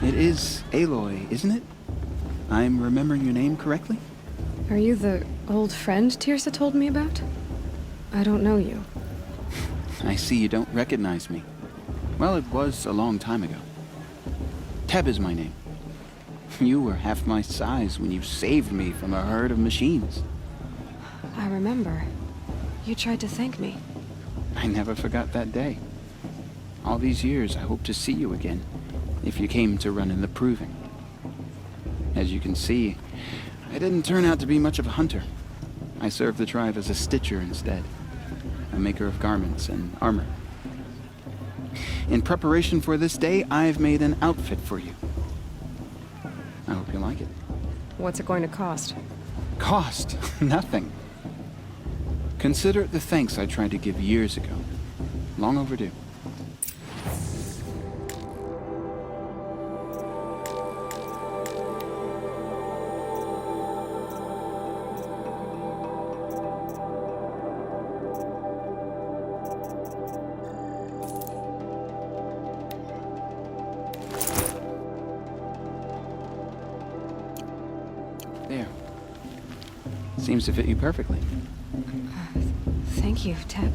It is Aloy, isn't it? I'm remembering your name correctly? Are you the old friend Tirsa told me about? I don't know you. I see you don't recognize me. Well, it was a long time ago. Teb is my name. You were half my size when you saved me from a herd of machines. I remember. You tried to thank me. I never forgot that day. All these years, I hope to see you again, if you came to run in the proving. As you can see, I didn't turn out to be much of a hunter. I served the tribe as a stitcher instead, a maker of garments and armor. In preparation for this day, I've made an outfit for you. I hope you like it. What's it going to cost? Cost? Nothing. Consider it the thanks I tried to give years ago. Long overdue. There. Seems to fit you perfectly. Thank you, Teb.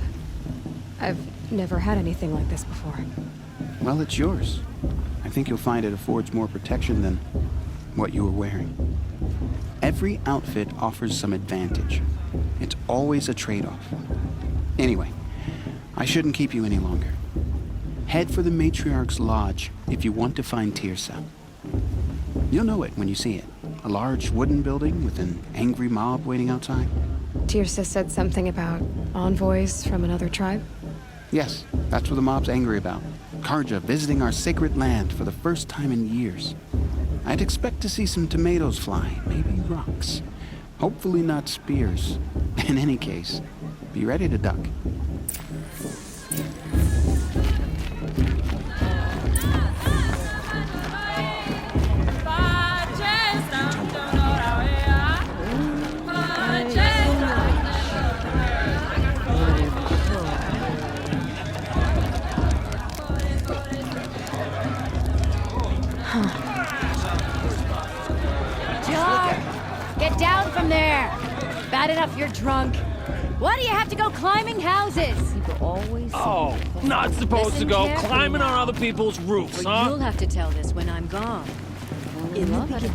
I've never had anything like this before. Well, it's yours. I think you'll find it affords more protection than what you were wearing. Every outfit offers some advantage. It's always a trade-off. Anyway, I shouldn't keep you any longer. Head for the Matriarch's Lodge if you want to find Tirsa. You'll know it when you see it. A large wooden building with an angry mob waiting outside. Tirsa said something about envoys from another tribe? Yes, that's what the mob's angry about. Karja visiting our sacred land for the first time in years. I'd expect to see some tomatoes fly, maybe rocks. Hopefully not spears. In any case, be ready to duck. Get down from there! Bad enough you're drunk. Why do you have to go climbing houses? People always Oh, not supposed to Listen go carefully climbing on now. other people's roofs, Well, huh? you'll have to tell this when I'm gone. In the beginning,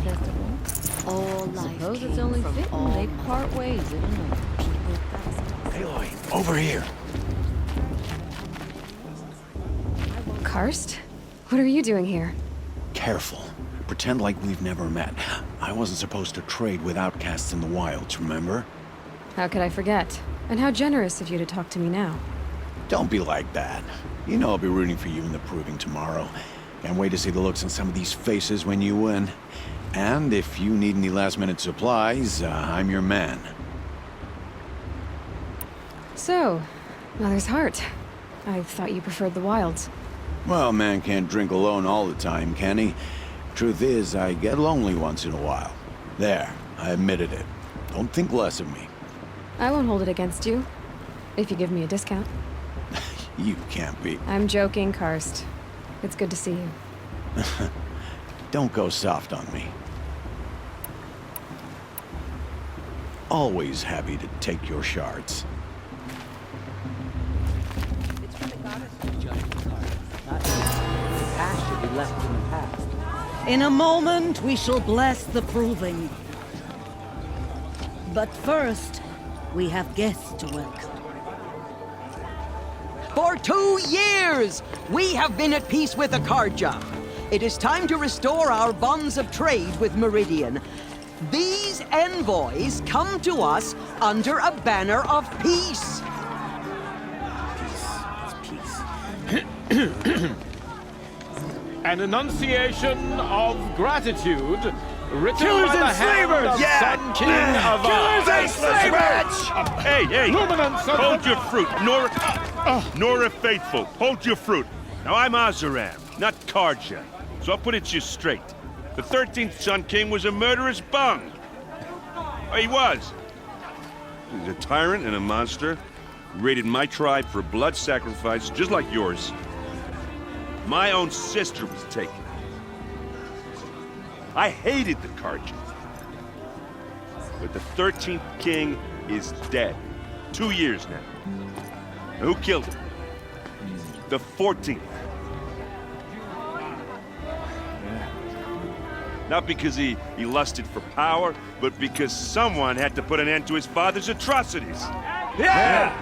all life Suppose came it's only from fitting all they mother. part ways, isn't it? Aloy, over here. Karst? What are you doing here? Careful. Pretend like we've never met. I wasn't supposed to trade with outcasts in the wilds, remember? How could I forget? And how generous of you to talk to me now. Don't be like that. You know I'll be rooting for you in the proving tomorrow. Can't wait to see the looks on some of these faces when you win. And if you need any last-minute supplies, I'm your man. So, Mother's Heart. I thought you preferred the wilds. Well, man can't drink alone all the time, can he? Truth is, I get lonely once in a while. There, I admitted it. Don't think less of me. I won't hold it against you, if you give me a discount. You can't be. I'm joking, Karst. It's good to see you. Don't go soft on me. Always happy to take your shards. It's for the goddess to judge the heart, not you. The past should be left in the past. In a moment, we shall bless the proving. But first, we have guests to welcome. For 2 years, we have been at peace with the Karja. It is time to restore our bonds of trade with Meridian. These envoys come to us under a banner of peace. An enunciation of gratitude written Killers by the and hand slavers! of Sun King of Killers and slavers! Hey, hey! Luminance of Hold the- your fruit, Nora Faithful. Hold your fruit. Now, I'm Azaram, not Karja, so I'll put it to you straight. The 13th Sun King was a murderous bung. Oh, he was. He's a tyrant and a monster. Raided my tribe for blood sacrifice, just like yours. My own sister was taken. I hated the Carja. But the 13th king is dead. 2 years now. And who killed him? The 14th. Not because he lusted for power, but because someone had to put an end to his father's atrocities. Yeah!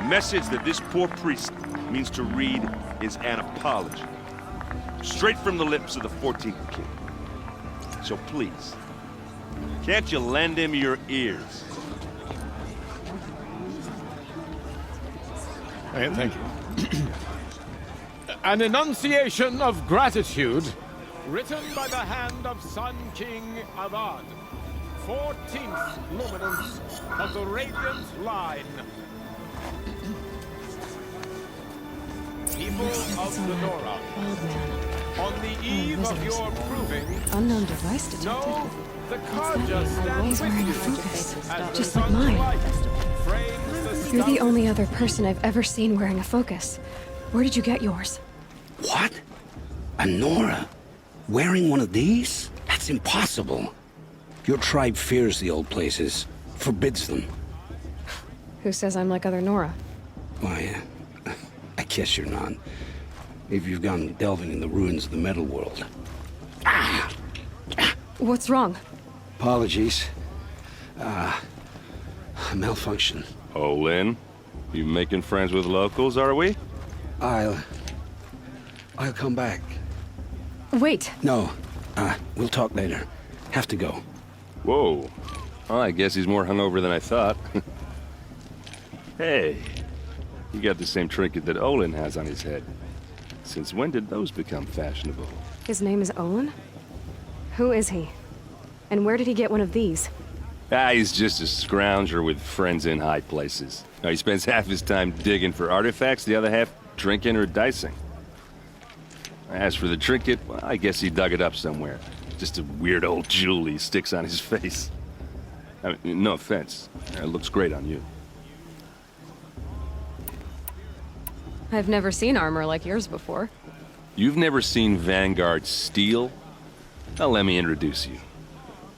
The message that this poor priest means to read is an apology. Straight from the lips of the 14th king. So please, can't you lend him your ears? Thank you. An enunciation of gratitude written by the hand of Sun King Avad, 14th luminance of the Radiant Line. People of the Nora, Old man. on the eve of your proving, Unknown device detected. know the Carja I stands was wearing a with you focus, as the just like sun's mine. light frames the You're the sky. only other person I've ever seen wearing a focus. Where did you get yours? What? A Nora? Wearing one of these? That's impossible. Your tribe fears the old places, forbids them. Who says I'm like other Nora? Why, I guess you're not. If you've gone delving in the ruins of the metal world. What's wrong? Apologies. Malfunction. Oh, Lynn, you making friends with locals, are we? I'll come back. Wait. No, we'll talk later. Have to go. Whoa. Well, I guess he's more hungover than I thought. Hey, you got the same trinket that Olin has on his head. Since when did those become fashionable? His name is Olin? Who is he? And where did he get one of these? He's just a scrounger with friends in high places. Now, he spends half his time digging for artifacts, the other half drinking or dicing. As for the trinket, well, I guess he dug it up somewhere. Just a weird old jewel he sticks on his face. I mean, no offense. It looks great on you. I've never seen armor like yours before. You've never seen Vanguard steel? Well, let me introduce you.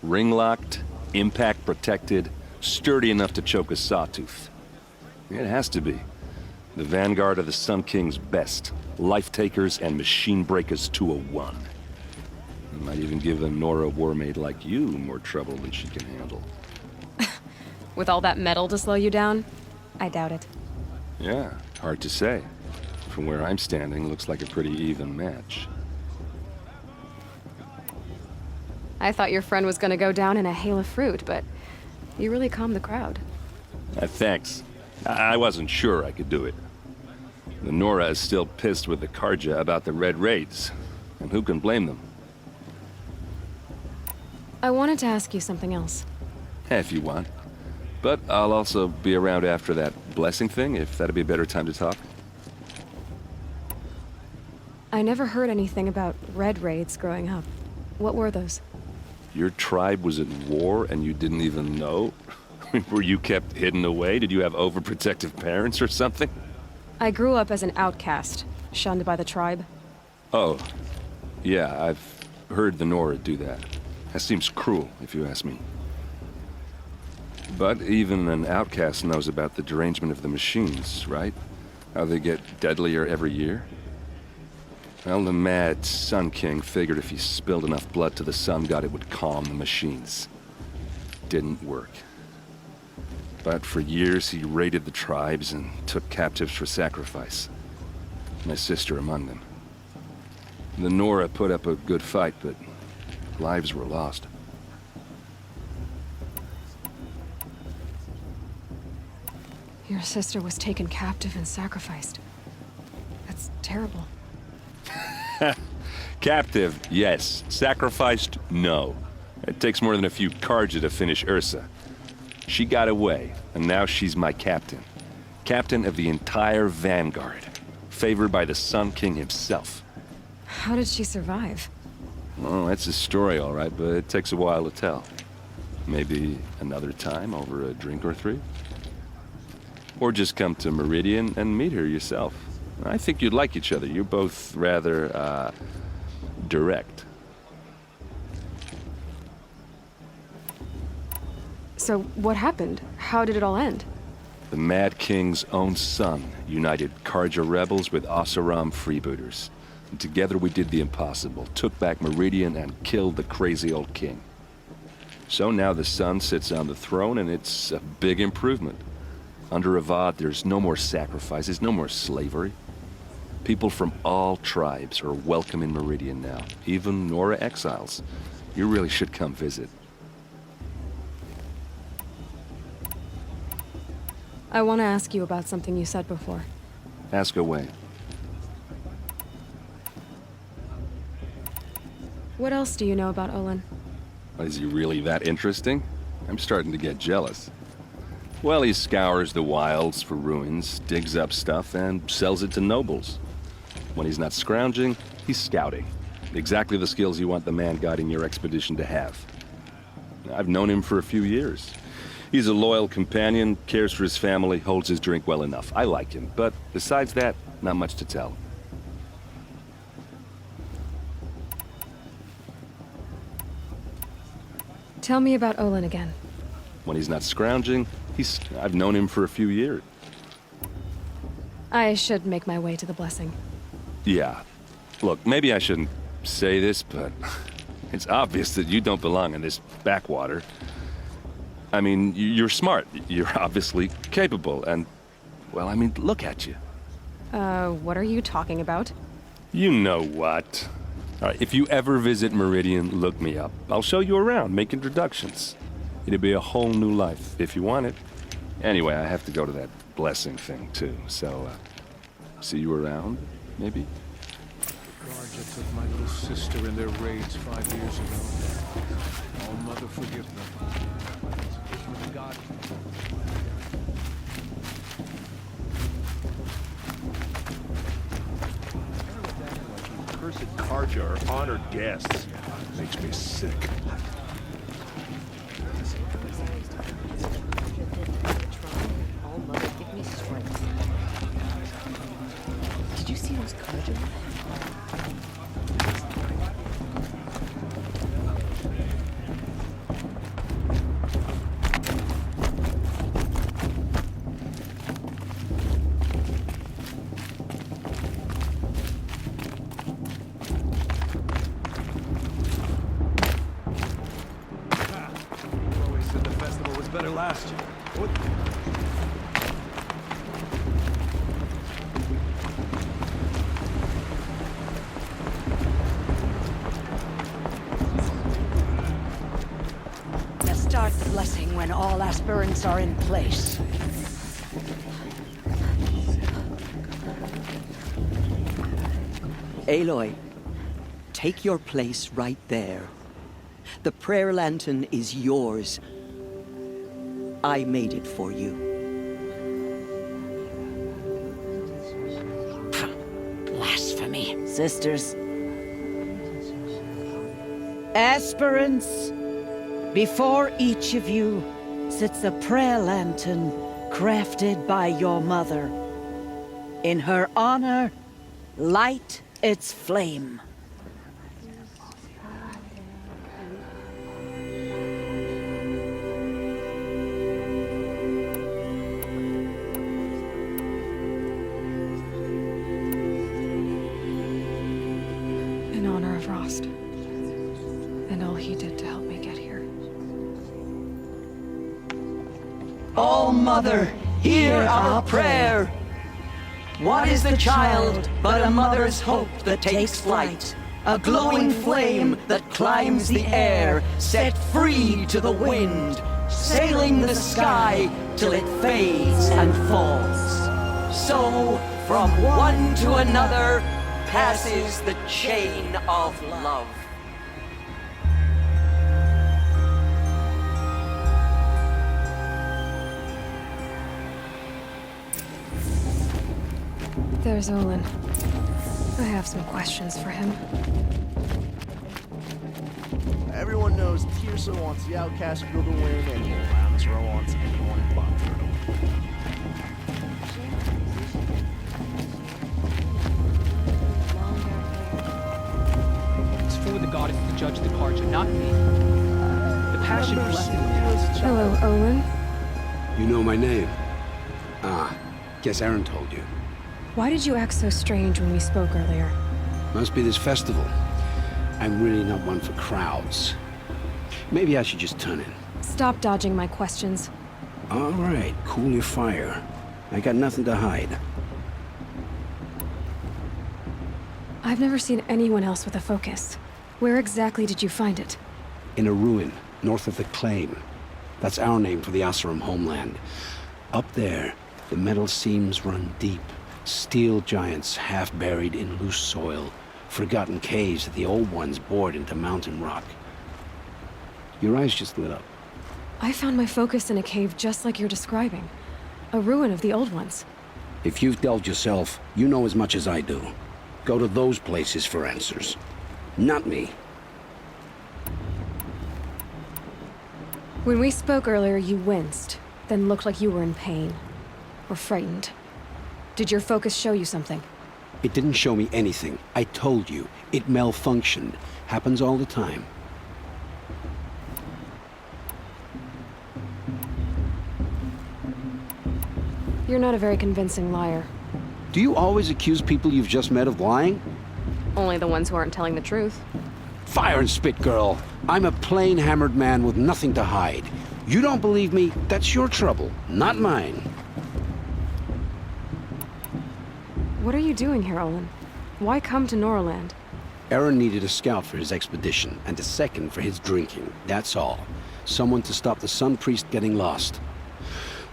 Ring-locked, impact-protected, sturdy enough to choke a sawtooth. It has to be. The Vanguard of the Sun King's best. Life-takers and machine breakers 201. You might even give a Nora warmaid like you more trouble than she can handle. With all that metal to slow you down? I doubt it. Yeah, hard to say. From where I'm standing, looks like a pretty even match. I thought your friend was gonna go down in a hail of fruit, but you really calmed the crowd. Thanks. I wasn't sure I could do it. The Nora is still pissed with the Carja about the Red Raids, and who can blame them? I wanted to ask you something else. If you want. But I'll also be around after that blessing thing, if that'd be a better time to talk. I never heard anything about red raids growing up. What were those? Your tribe was at war and you didn't even know? Were you kept hidden away? Did you have overprotective parents or something? I grew up as an outcast, shunned by the tribe. Oh, yeah, I've heard the Nora do that. That seems cruel, if you ask me. But even an outcast knows about the derangement of the machines, right? How they get deadlier every year? Well, the mad Sun King figured if he spilled enough blood to the Sun God, it would calm the machines. Didn't work. But for years, he raided the tribes and took captives for sacrifice. My sister among them. The Nora put up a good fight, but lives were lost. Your sister was taken captive and sacrificed. That's terrible. Captive, yes. Sacrificed, no. It takes more than a few Carja to finish Ursa. She got away, and now she's my captain. Captain of the entire Vanguard. Favored by the Sun King himself. How did she survive? Well, that's a story, all right, but it takes a while to tell. Maybe another time over a drink or three? Or just come to Meridian and meet her yourself. I think you'd like each other. You're both rather, direct. So, what happened? How did it all end? The Mad King's own son united Karja rebels with Oseram freebooters. And together we did the impossible, took back Meridian and killed the crazy old king. So now the son sits on the throne and it's a big improvement. Under Avad, there's no more sacrifices, no more slavery. People from all tribes are welcome in Meridian now, even Nora exiles. You really should come visit. I want to ask you about something you said before. Ask away. What else do you know about Olin? Is he really that interesting? I'm starting to get jealous. Well, he scours the wilds for ruins, digs up stuff, and sells it to nobles. When he's not scrounging, he's scouting. Exactly the skills you want the man guiding your expedition to have. I've known him for a few years. He's a loyal companion, cares for his family, holds his drink well enough. I like him, but besides that, not much to tell. Tell me about Olin again. When he's not scrounging, I've known him for a few years. I should make my way to the blessing. Yeah. Look, maybe I shouldn't say this, but it's obvious that you don't belong in this backwater. I mean, you're smart. You're obviously capable, and, well, I mean, look at you. What are you talking about? You know what. All right, if you ever visit Meridian, look me up. I'll show you around, make introductions. It'll be a whole new life, if you want it. Anyway, I have to go to that blessing thing, too, so, see you around, maybe? Karja took my little sister in their raids 5 years ago. Oh, Mother, forgive them. God. Cursed Karja are honored guests. Makes me sick. Oh, Mother, give me strength. Did you see those Karja? Better last year. What? Let's start the blessing when all aspirants are in place. Aloy, take your place right there. The prayer lantern is yours. I made it for you. Blasphemy. Sisters. Aspirants, before each of you sits a prayer lantern crafted by your mother. In her honor, light its flame. In honor of Rost. And all he did to help me get here. Oh, Mother, hear our prayer. What is the child but a mother's hope that takes flight? A glowing flame that climbs the air, set free to the wind, sailing the sky till it fades and falls. So, from one to another, passes the chain of love. There's Olin. I have some questions for him. Everyone knows Tirsa wants the Outcast Guild to win, and Lansra wants anyone but her. It's for the goddess to judge the Karja, not me. The passion blessing. Hello, Olin. You know my name? Ah, guess Aaron told you. Why did you act so strange when we spoke earlier? Must be this festival. I'm really not one for crowds. Maybe I should just turn in. Stop dodging my questions. All right, cool your fire. I got nothing to hide. I've never seen anyone else with a focus. Where exactly did you find it? In a ruin, north of the Claim. That's our name for the Oseram homeland. Up there, the metal seams run deep. Steel giants half buried in loose soil. Forgotten caves that the old ones bored into mountain rock. Your eyes just lit up. I found my focus in a cave just like you're describing. A ruin of the old ones. If you've delved yourself, you know as much as I do. Go to those places for answers. Not me. When we spoke earlier, you winced, then looked like you were in pain. Or frightened. Did your focus show you something? It didn't show me anything. I told you. It malfunctioned. Happens all the time. You're not a very convincing liar. Do you always accuse people you've just met of lying? Only the ones who aren't telling the truth. Fire and spit, girl. I'm a plain hammered man with nothing to hide. You don't believe me, that's your trouble, not mine. What are you doing here, Olin? Why come to Norland? Aaron needed a scout for his expedition, and a second for his drinking, that's all. Someone to stop the Sun Priest getting lost.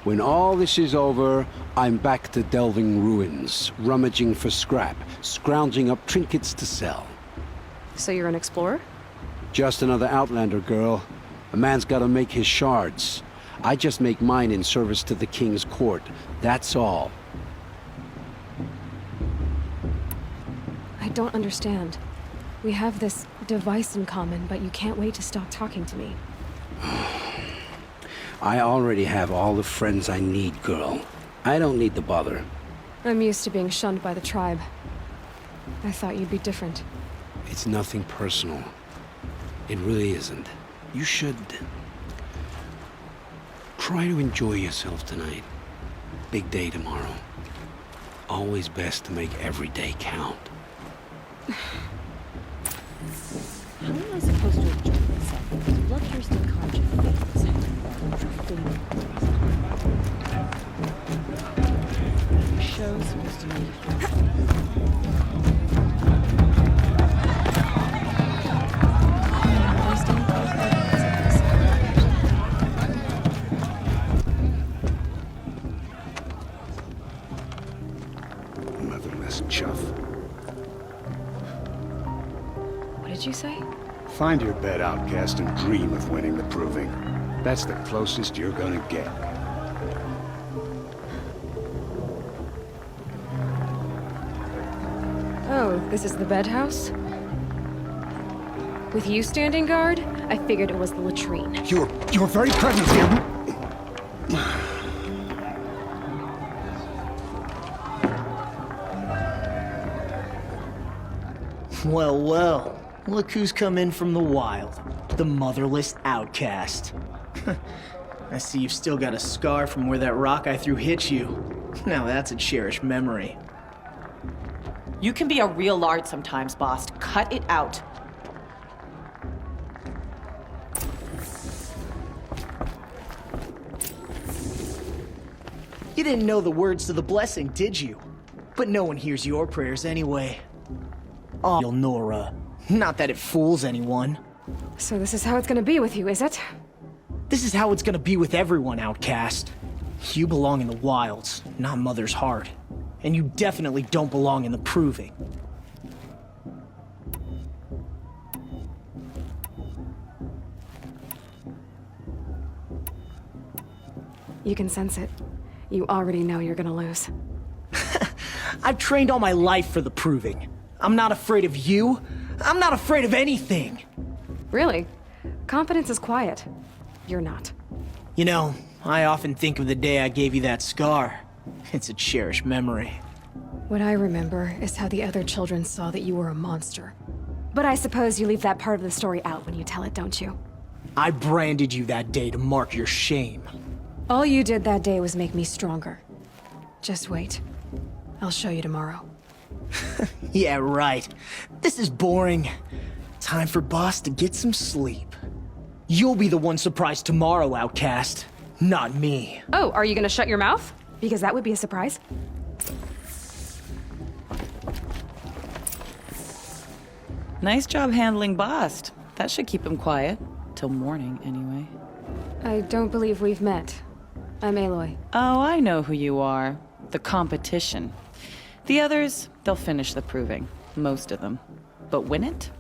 When all this is over, I'm back to delving ruins, rummaging for scrap, scrounging up trinkets to sell. So you're an explorer? Just another Outlander, girl. A man's gotta make his shards. I just make mine in service to the King's court, that's all. I don't understand. We have this device in common, but you can't wait to stop talking to me. I already have all the friends I need, girl. I don't need the bother. I'm used to being shunned by the tribe. I thought you'd be different. It's nothing personal. It really isn't. You should try to enjoy yourself tonight. Big day tomorrow. Always best to make every day count. How am I supposed to enjoy myself? Because blood thirsty conscience fades. The show's supposed to make you Motherless chuff. What did you say? Find your bed, outcast, and dream of winning the proving. That's the closest you're gonna get. Oh, this is the bedhouse? With you standing guard, I figured it was the latrine. Your very presence here... Well, well. Look who's come in from the wild. The motherless outcast. I see you've still got a scar from where that rock I threw hit you. Now that's a cherished memory. You can be a real lard sometimes, boss. Cut it out. You didn't know the words to the blessing, did you? But no one hears your prayers anyway. Oh, Nora. Not that it fools anyone. So this is how it's gonna be with you, is it? This is how it's gonna be with everyone, outcast. You belong in the wilds, not Mother's heart. And you definitely don't belong in the proving. You can sense it. You already know you're gonna lose. I've trained all my life for the proving. I'm not afraid of you. I'm not afraid of anything. Really? Confidence is quiet. You're not. You know, I often think of the day I gave you that scar. It's a cherished memory. What I remember is how the other children saw that you were a monster. But I suppose you leave that part of the story out when you tell it, don't you? I branded you that day to mark your shame. All you did that day was make me stronger. Just wait. I'll show you tomorrow. Yeah, right. This is boring. Time for Boss to get some sleep. You'll be the one surprised tomorrow, outcast. Not me. Oh, are you gonna shut your mouth? Because that would be a surprise. Nice job handling Bast. That should keep him quiet. Till morning, anyway. I don't believe we've met. I'm Aloy. Oh, I know who you are. The competition. The others, they'll finish the proving. Most of them. But win it?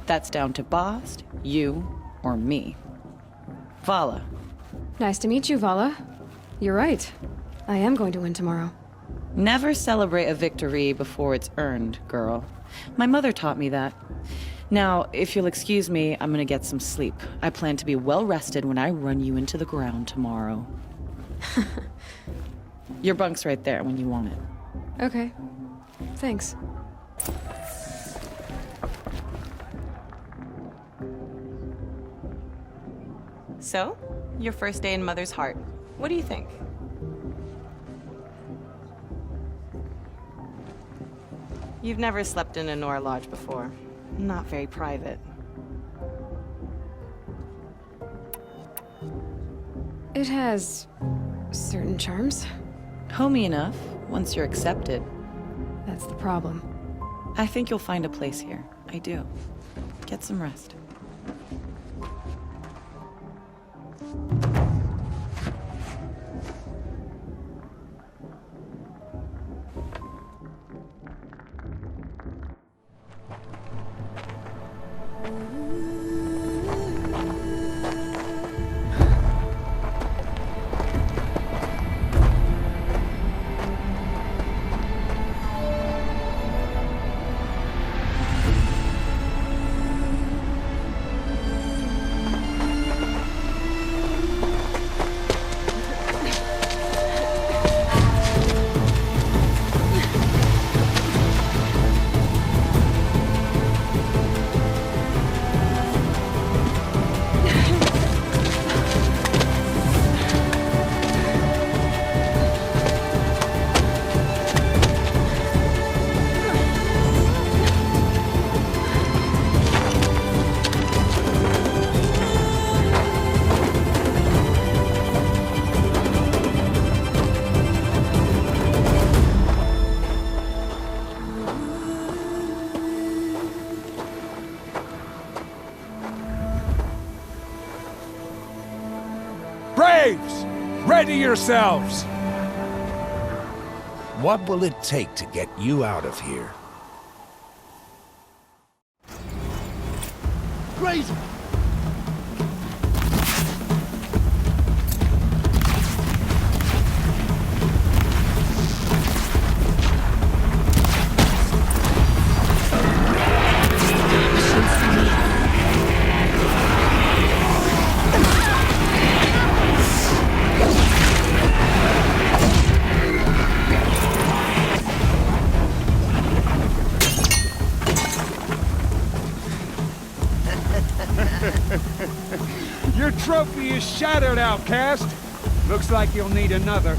That's down to Bast, you, or me. Vala. Nice to meet you, Vala. You're right. I am going to win tomorrow. Never celebrate a victory before it's earned, girl. My mother taught me that. Now, if you'll excuse me, I'm gonna get some sleep. I plan to be well rested when I run you into the ground tomorrow. Your bunk's right there when you want it. Okay. Thanks. So, your first day in Mother's Heart. What do you think? You've never slept in a Nora Lodge before. Not very private. It has certain charms. Homey enough, once you're accepted. That's the problem. I think you'll find a place here. I do. Get some rest. Braves! Ready yourselves! What will it take to get you out of here? Crazy! Your trophy is shattered, outcast. Looks like you'll need another.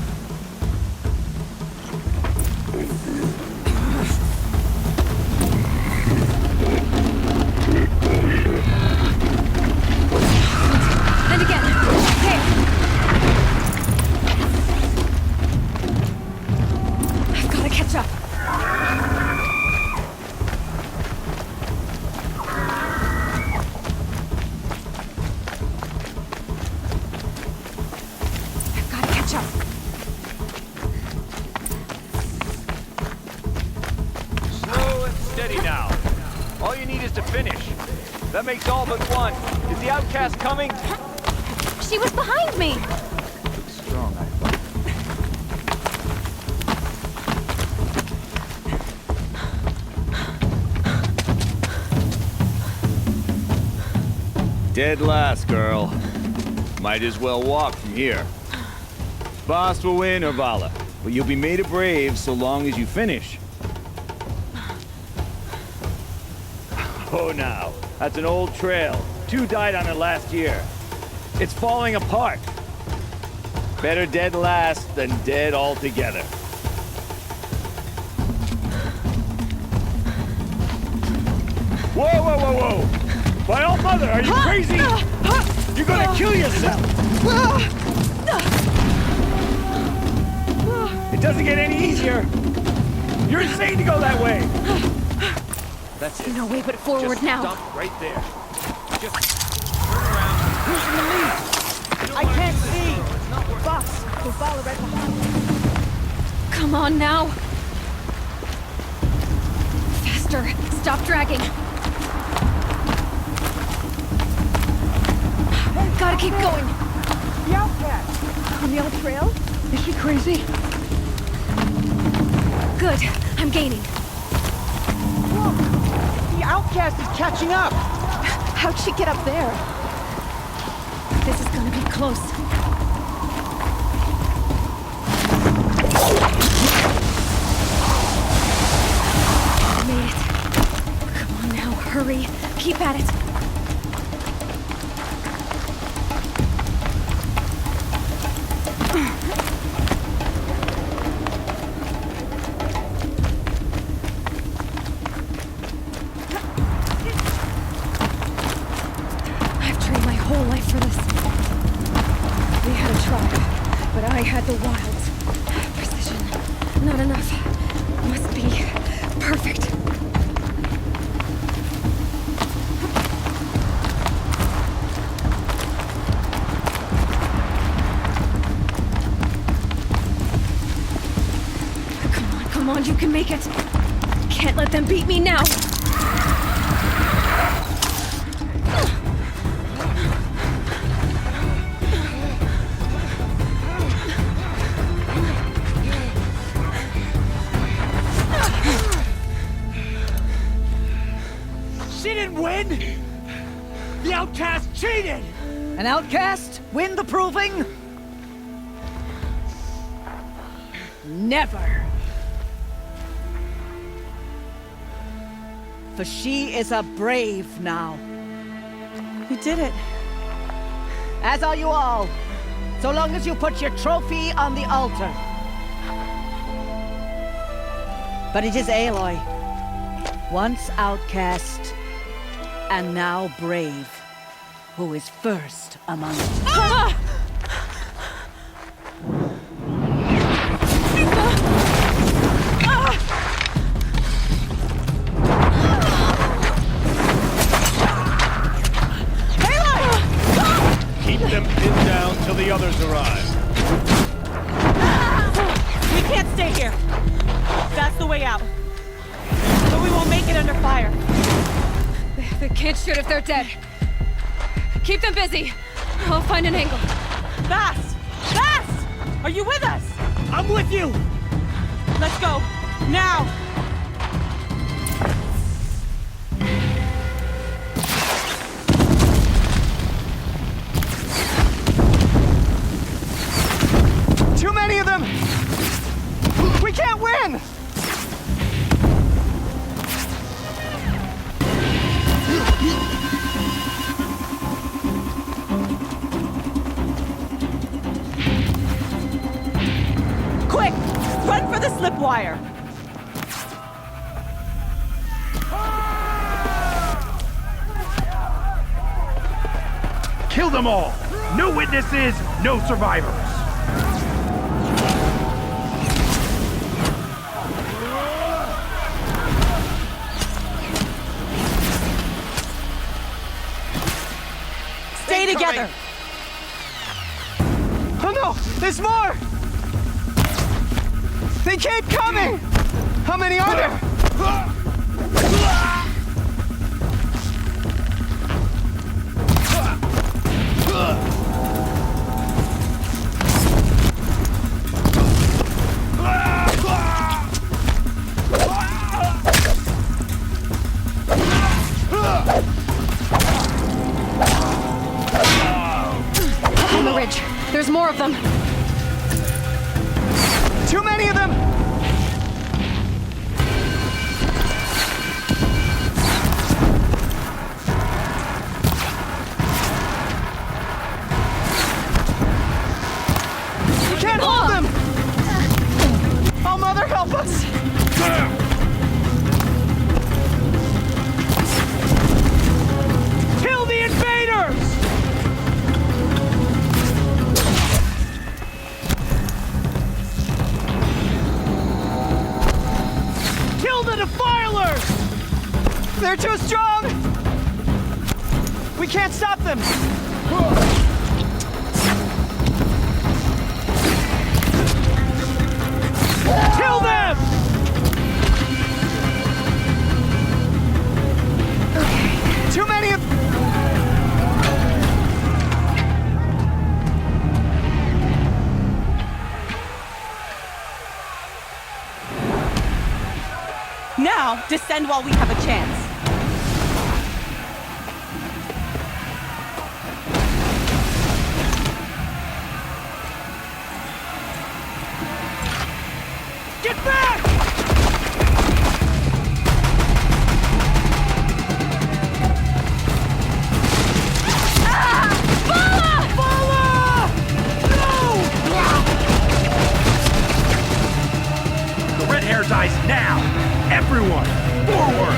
And again. Hey! I've gotta catch up. Slow and steady now. All you need is to finish. That makes all but one. Is the outcast coming? She was behind me! Looks strong, Dead last, girl. Might as well walk from here. Boss will win or Vala, but you'll be made a brave so long as you finish. Oh, now, that's an old trail. 2 died on it last year. It's falling apart. Better dead last than dead altogether. Whoa, whoa, whoa, whoa! By all mother, are you crazy? You're gonna kill yourself! It doesn't get any easier! You're insane to go that way! That's it. No way but forward Just now. Stop right there. Just turn around. Who's in the lead? I can't see! Boss, we'll follow right behind. Come on now. Faster. Stop dragging. Gotta keep going. The outcast! On the old trail? Is she crazy? Good. I'm gaining. Look! The outcast is catching up! How'd she get up there? This is gonna be close. Made it. Come on now, hurry. Keep at it. I've trained my whole life for this. We had a tribe, but I had the wilds. Precision. Not enough. Must be perfect. Come on, you can make it. Can't let them beat me now. She didn't win! The outcast cheated! An outcast? Win the proving? Never. For she is a brave now. You did it. As are you all. So long as you put your trophy on the altar. But it is Aloy. Once outcast, and now brave, who is first among us. Keep them pinned down till the others arrive. We can't stay here. That's the way out. But we won't make it under fire. They can't shoot if they're dead. Keep them busy. I'll find an angle. Bass! Bass! Are you with us? I'm with you! Let's go. Now! Too many of them! We can't win! Quick! Run for the slip wire! Kill them all! No witnesses, no survivors! Stay together! Oh no! There's more! They keep coming! How many are there? On the ridge. There's more of them. Too many of them! They're too strong! We can't stop them! Kill them! Too many of... Now, descend while we have a chance. Get back! The red hair's eyes now! Everyone, forward!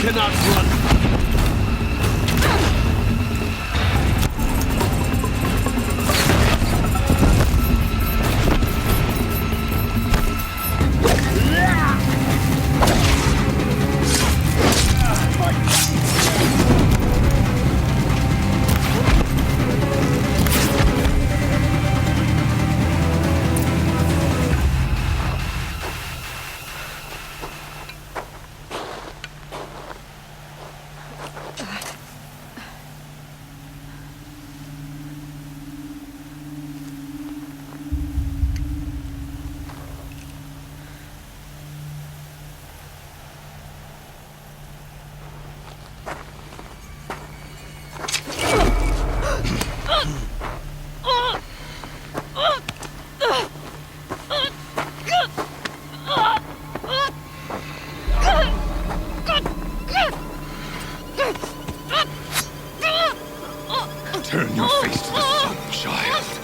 Cannot run. Turn your face to the sun, child.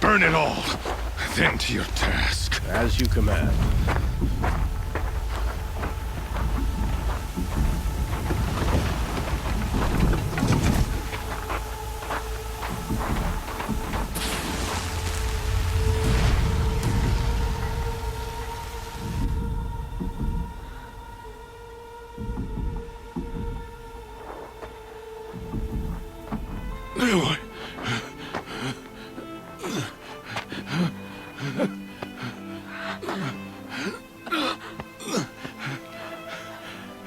Burn it all, then to your task. As you command. Aloy.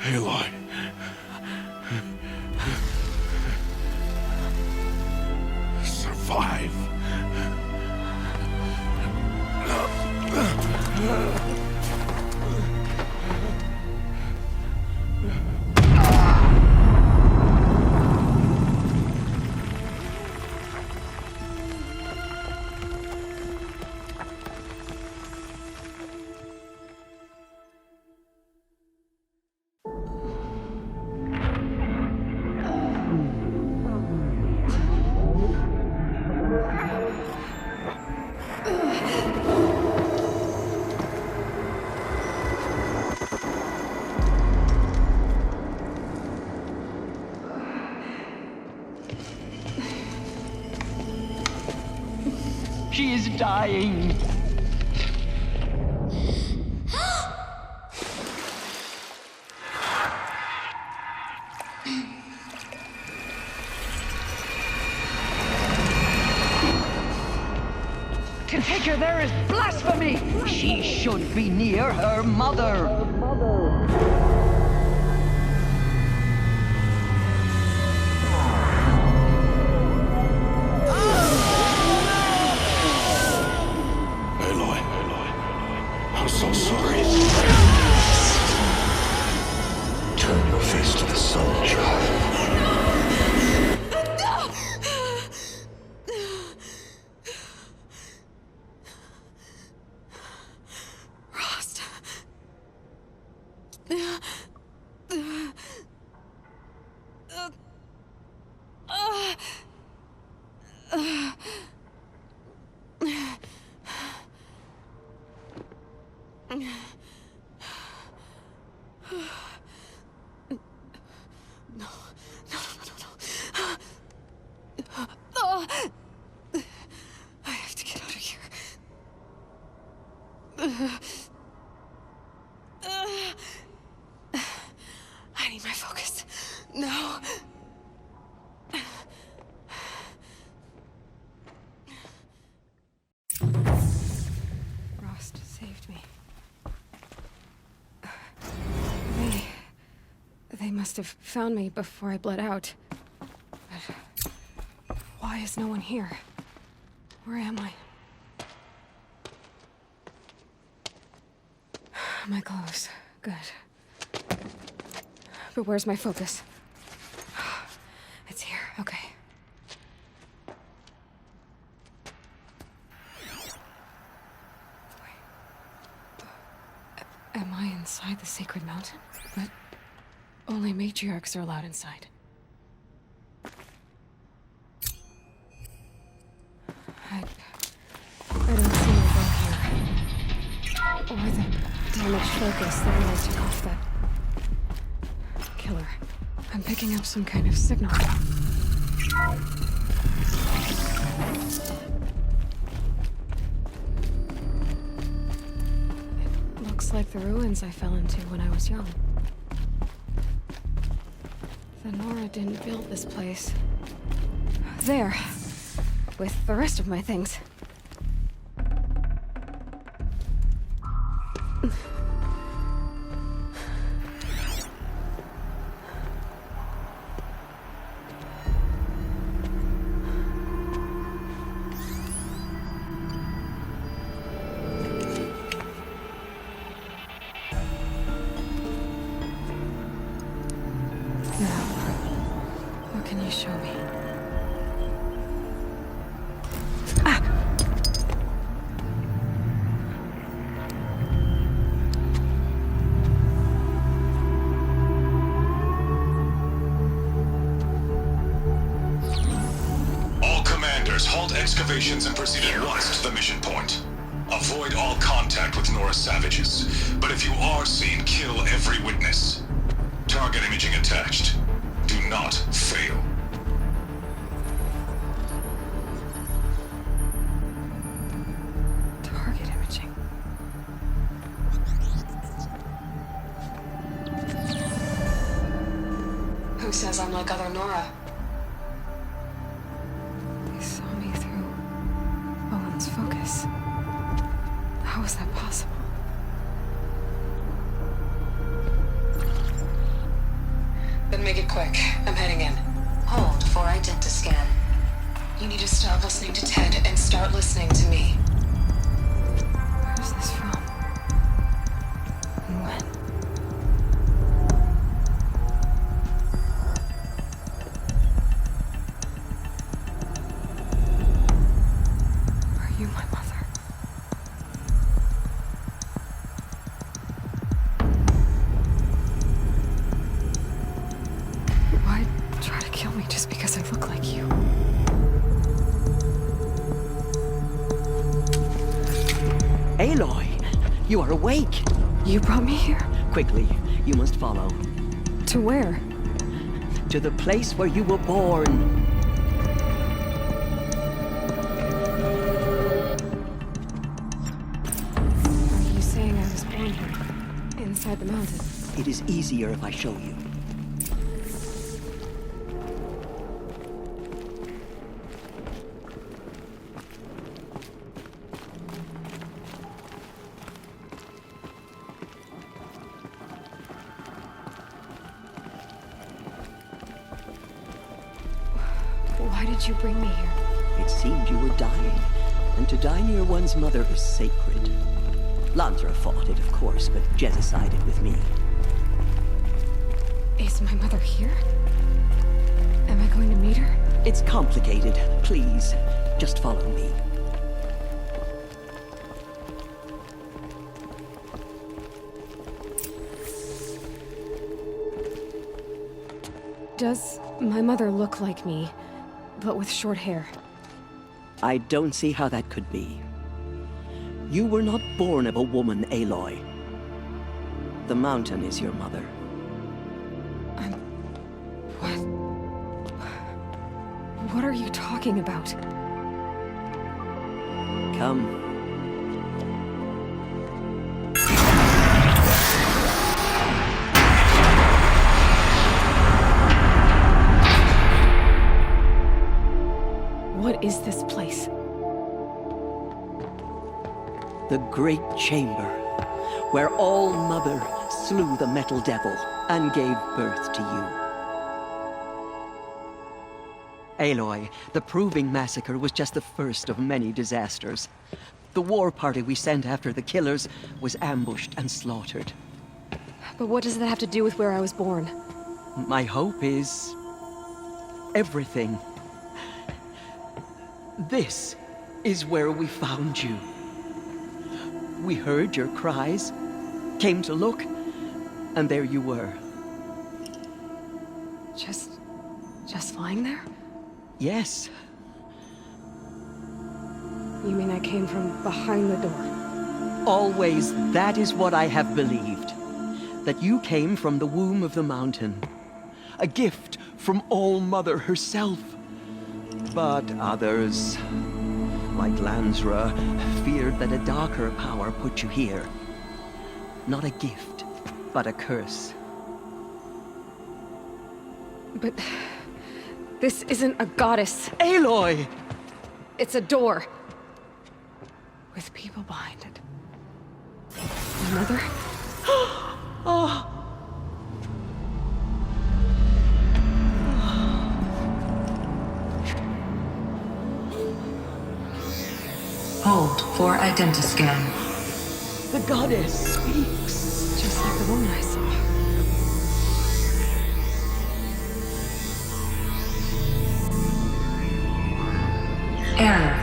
Aloy. Survive. is dying. To take her there is blasphemy! She should be near her mother. Aloy, I'm so sorry. Turn your face to the sun, child. I have to get out of here. I need my focus. No. Rost saved me. They must have found me before I bled out. But why is no one here? Where am I? My clothes. Good. But where's my focus? It's here. Okay. Am I inside the sacred mountain? But only matriarchs are allowed inside. I don't see my bow here. Or the damaged focus that when I took off that killer. I'm picking up some kind of signal. It looks like the ruins I fell into when I was young. The Nora didn't build this place. There. With the rest of my things. What can you show me? All commanders, halt excavations and proceed at once to the mission point. Avoid all contact with Nora savages, but if you are seen, kill every witness. Target imaging attached. Do not fail. Target imaging. Who says I'm like other Nora? They saw me through Owen's focus. How is that possible? Then make it quick. I'm heading in. Hold for identiscan. You need to stop listening to Ted and start listening to me. Where's this from? And when? Are you my mother? Why try to kill me just because I look like you? Aloy, you are awake. You brought me here? Quickly, you must follow. To where? To the place where you were born. saying I was born here, inside the mountain. It is easier if I show you. Why did you bring me here? It seemed you were dying, and to die near one's mother is sacred. Lansra fought it, of course, but Jezza sided with me. Is my mother here? Am I going to meet her? It's complicated. Please, just follow me. Does my mother look like me, but with short hair? I don't see how that could be. You were not born of a woman, Aloy. The mountain is your mother. What are you talking about? Come. What is this place? The Great Chamber, where All-Mother slew the Metal Devil and gave birth to you. Aloy, the Proving Massacre was just the first of many disasters. The war party we sent after the killers was ambushed and slaughtered. But what does that have to do with where I was born? My hope is everything. This is where we found you. We heard your cries, came to look, and there you were. Just lying there? Yes. You mean I came from behind the door? Always, that is what I have believed. That you came from the womb of the mountain. A gift from All-Mother herself. But others, like Lansra, feared that a darker power put you here. Not a gift, but a curse. But this isn't a goddess. Aloy! It's a door. With people behind it. My mother? Oh! Hold for identiscan. The goddess speaks. Just like the woman I saw. Error.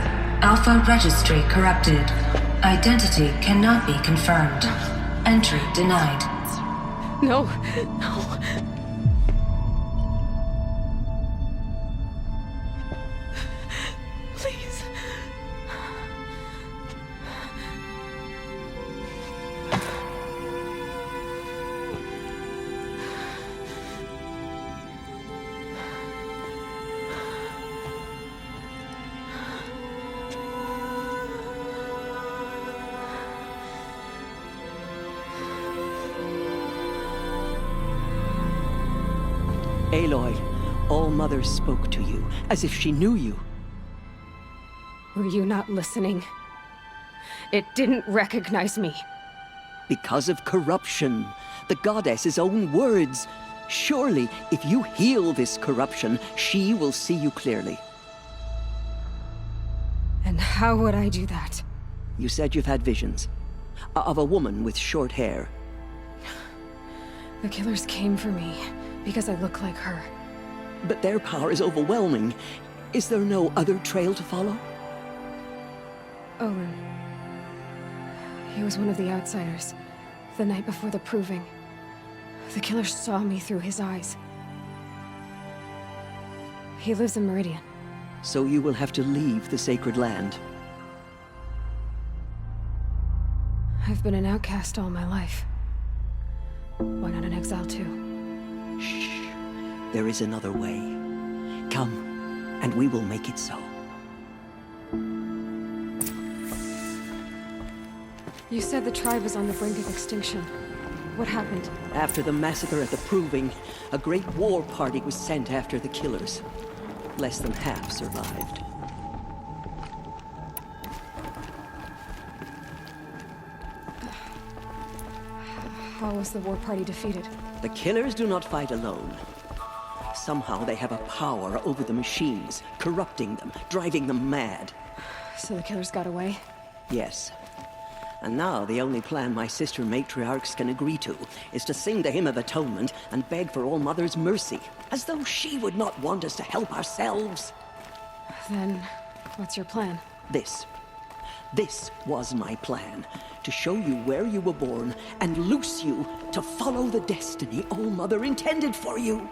Alpha registry corrupted. Identity cannot be confirmed. Entry denied. No, no. Please. Aloy, All-Mother spoke to you, as if she knew you. Were you not listening? It didn't recognize me. Because of corruption. The goddess's own words. Surely, if you heal this corruption, she will see you clearly. And how would I do that? You said you've had visions. Of a woman with short hair. The killers came for me because I look like her. But their power is overwhelming. Is there no other trail to follow? Owen. He was one of the outsiders. The night before the Proving. The killer saw me through his eyes. He lives in Meridian. So you will have to leave the sacred land. I've been an outcast all my life. Why not an exile too? Shh. There is another way. Come, and we will make it so. You said the tribe was on the brink of extinction. What happened? After the massacre at the Proving, a great war party was sent after the killers. Less than half survived. How was the war party defeated? The killers do not fight alone. Somehow they have a power over the machines, corrupting them, driving them mad. So the killers got away? Yes. And now the only plan my sister matriarchs can agree to is to sing the Hymn of Atonement and beg for All Mother's mercy, as though she would not want us to help ourselves. Then, what's your plan? This was my plan. To show you where you were born and loose you to follow the destiny All Mother intended for you.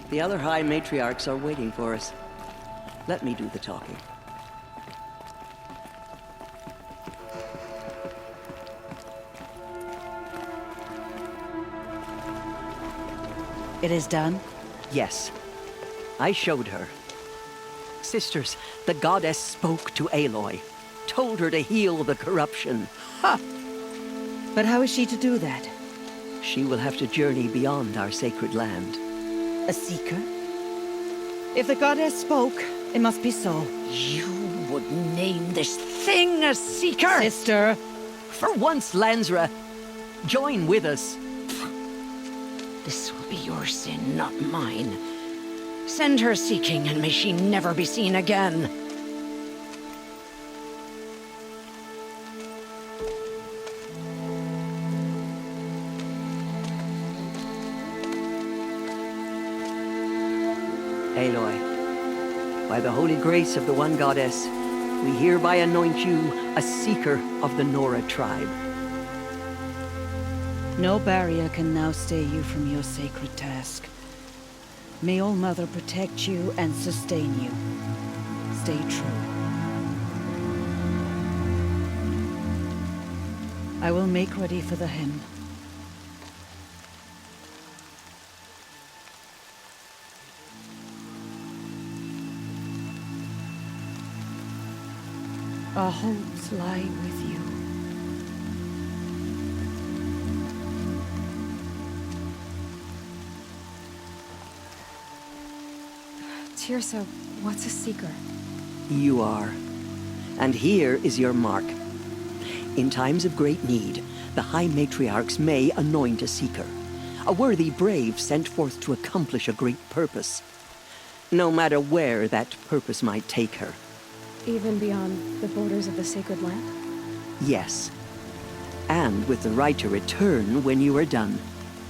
The other High Matriarchs are waiting for us. Let me do the talking. It is done? Yes. I showed her. Sisters, the goddess spoke to Aloy. Told her to heal the corruption. Ha! But how is she to do that? She will have to journey beyond our sacred land. A seeker? If the goddess spoke, it must be so. You would name this thing a seeker? Sister! For once, Lansra, join with us. This will be your sin, not mine. Send her seeking, and may she never be seen again. Aloy, by the holy grace of the one goddess, we hereby anoint you a seeker of the Nora tribe. No barrier can now stay you from your sacred task. May All Mother protect you and sustain you. Stay true. I will make ready for the hymn. Our hopes lie with you. Tirsa, what's a seeker? You are. And here is your mark. In times of great need, the High Matriarchs may anoint a seeker. A worthy brave sent forth to accomplish a great purpose. No matter where that purpose might take her. Even beyond the borders of the sacred land? Yes. And with the right to return when you are done,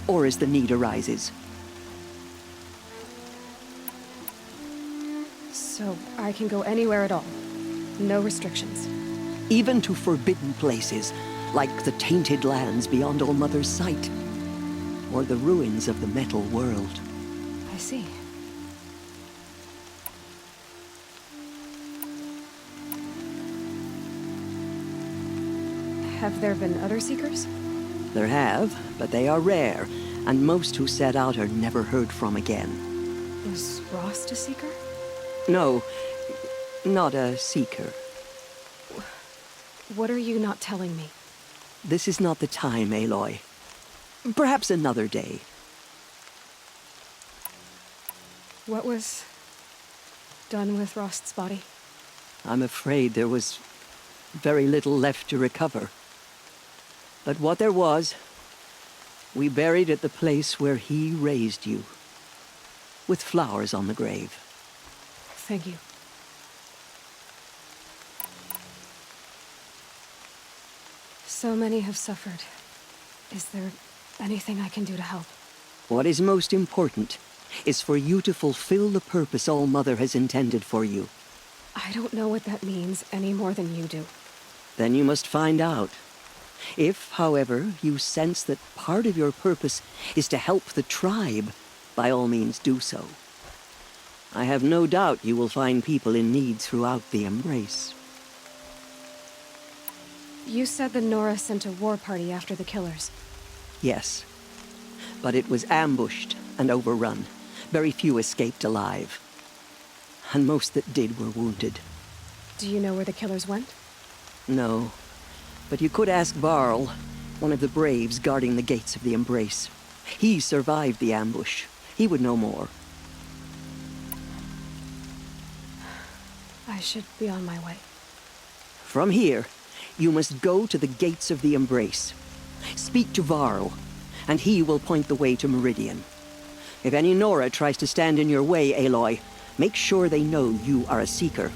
or as the need arises. So I can go anywhere at all? No restrictions? Even to forbidden places, like the tainted lands beyond All Mother's sight. Or the ruins of the metal world. I see. Have there been other seekers? There have, but they are rare, and most who set out are never heard from again. Was Rost a seeker? No, not a seeker. What are you not telling me? This is not the time, Aloy. Perhaps another day. What was done with Rost's body? I'm afraid there was very little left to recover. But what there was, we buried at the place where he raised you, with flowers on the grave. Thank you. So many have suffered. Is there anything I can do to help? What is most important is for you to fulfill the purpose All Mother has intended for you. I don't know what that means any more than you do. Then you must find out. If, however, you sense that part of your purpose is to help the tribe, by all means do so. I have no doubt you will find people in need throughout the Embrace. You said the Nora sent a war party after the killers. Yes. But it was ambushed and overrun. Very few escaped alive. And most that did were wounded. Do you know where the killers went? No. But you could ask Varl, one of the braves guarding the gates of the Embrace. He survived the ambush. He would know more. I should be on my way. From here, you must go to the gates of the Embrace. Speak to Varl, and he will point the way to Meridian. If any Nora tries to stand in your way, Aloy, make sure they know you are a Seeker.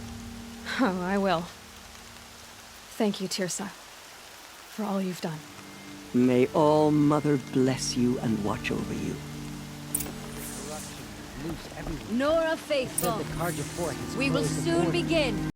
Oh, I will. Thank you, Tirsa, for all you've done. May All Mother bless you and watch over you. Nora Faithful, we will soon begin.